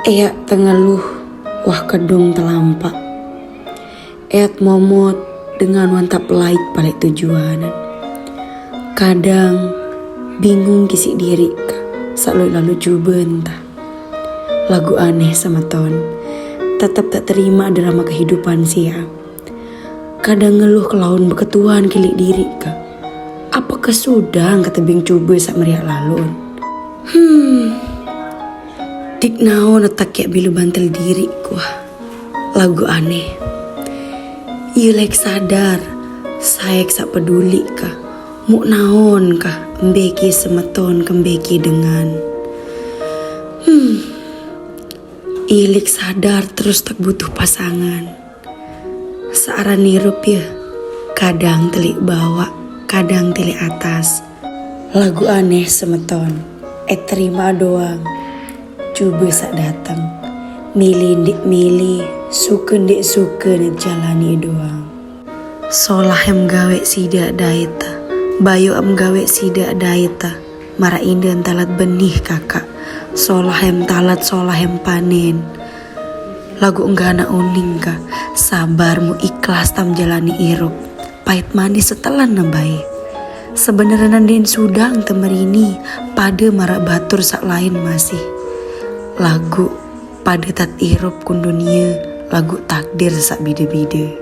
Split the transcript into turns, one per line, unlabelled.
Eak tengeluh, wah kedung telampak. Eat momot dengan wantap laik balik tujuanan. Kadang bingung kisi diri selalu lalu coba entah. Lagu aneh sama ton, tetap tak terima drama kehidupan sia. Kadang ngeluh kelaun beketuan kilik diri ka. Apakah sudah kata bing coba sak meriak lalu? Dik naon otak kayak bilu bantel diri kuah. Lagu aneh. Ilek sadar, saya sak peduli kah? Muk naon kah? Mbeki semeton kembeki dengan. Ilik sadar terus tak butuh pasangan. Searan nirup ya, kadang telik bawah, kadang telik atas. Lagu aneh semeton, terima doang. Coba sak datang, milih ndik milih, suka ndik suka jalani doang. Solah em gawe sidak daita, bayo em gawe sidak daita. Mara indah talat benih kakak, solah em talat solah em panen. Lagu enggak anak uning ka, sabarmu ikhlas tam jalani irup, pahit manis setelah nambai. Sebenarnya nandin sudang temerini, pada marak batur sak lain masih. Lagu pada tat irup kun dunia, lagu takdir sak bide-bide.